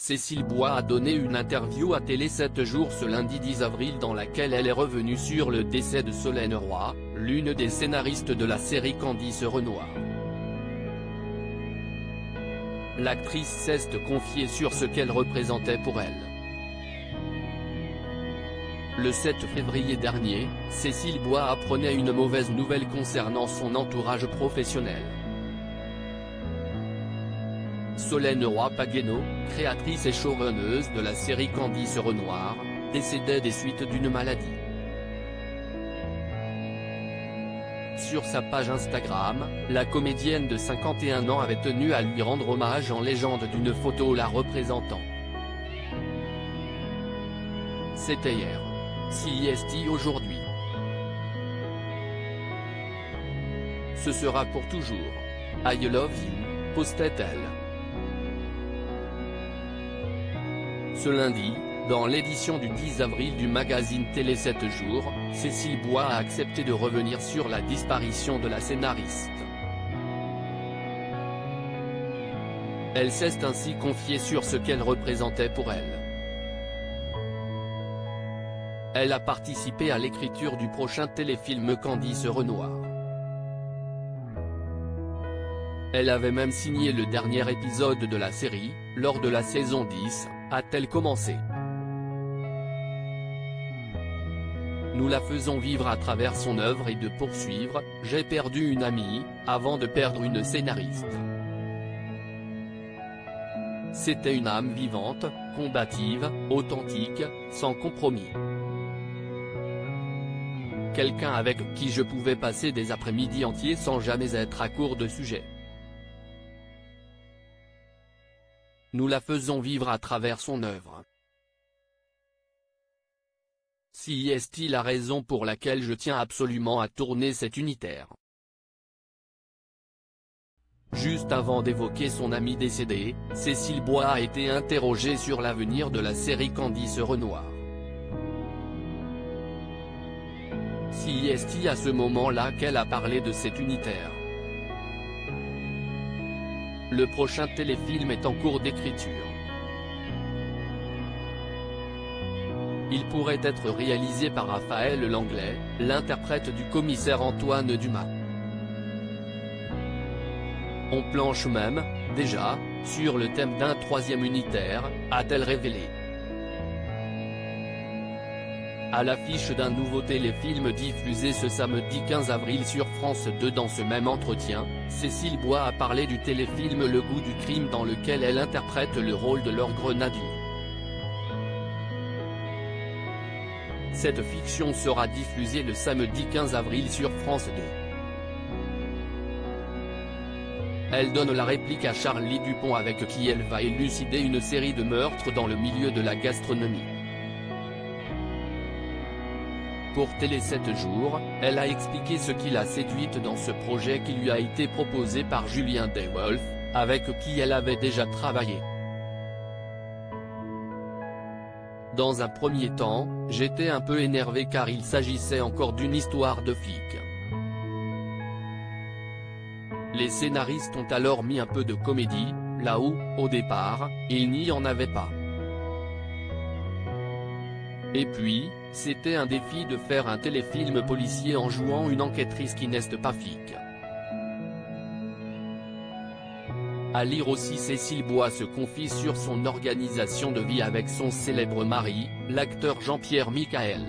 Cécile Bois a donné une interview à Télé 7 jours ce lundi 10 avril dans laquelle elle est revenue sur le décès de Solène Roy, l'une des scénaristes de la série Candice Renoir. L'actrice s'est confiée sur ce qu'elle représentait pour elle. Le 7 février dernier, Cécile Bois apprenait une mauvaise nouvelle concernant son entourage professionnel. Solène Roy Pagueno, créatrice et showrunneuse de la série Candice Renoir, décédait des suites d'une maladie. Sur sa page Instagram, la comédienne de 51 ans avait tenu à lui rendre hommage en légende d'une photo la représentant. C'était hier. CIST aujourd'hui. Ce sera pour toujours. I love you, postait-elle. Ce lundi, dans l'édition du 10 avril du magazine Télé 7 jours, Cécile Bois a accepté de revenir sur la disparition de la scénariste. Elle s'est ainsi confiée sur ce qu'elle représentait pour elle. Elle a participé à l'écriture du prochain téléfilm Candice Renoir. Elle avait même signé le dernier épisode de la série, lors de la saison 10, a-t-elle commencé. Nous la faisons vivre à travers son œuvre et de poursuivre, j'ai perdu une amie, avant de perdre une scénariste. C'était une âme vivante, combative, authentique, sans compromis. Quelqu'un avec qui je pouvais passer des après-midi entiers sans jamais être à court de sujets. Nous la faisons vivre à travers son œuvre. Si est-il la raison pour laquelle je tiens absolument à tourner cet unitaire. Juste avant d'évoquer son ami décédé, Cécile Bois a été interrogée sur l'avenir de la série Candice Renoir. Si est-il à ce moment-là qu'elle a parlé de cet unitaire. Le prochain téléfilm est en cours d'écriture. Il pourrait être réalisé par Raphaël Langlais, l'interprète du commissaire Antoine Dumas. On planche même, déjà, sur le thème d'un troisième unitaire, a-t-elle révélé. À l'affiche d'un nouveau téléfilm diffusé ce samedi 15 avril sur France 2. Dans ce même entretien, Cécile Bois a parlé du téléfilm Le goût du crime dans lequel elle interprète le rôle de Laure Grenadier. Cette fiction sera diffusée le samedi 15 avril sur France 2. Elle donne la réplique à Charlie Dupont avec qui elle va élucider une série de meurtres dans le milieu de la gastronomie. Pour Télé 7 jours, elle a expliqué ce qui l'a séduite dans ce projet qui lui a été proposé par Julien Deywolf, avec qui elle avait déjà travaillé. Dans un premier temps, j'étais un peu énervé car il s'agissait encore d'une histoire de flic. Les scénaristes ont alors mis un peu de comédie, là où, au départ, il n'y en avait pas. Et puis, c'était un défi de faire un téléfilm policier en jouant une enquêtrice qui n'est pas flic. À lire aussi, Cécile Bois se confie sur son organisation de vie avec son célèbre mari, l'acteur Jean-Pierre Michael.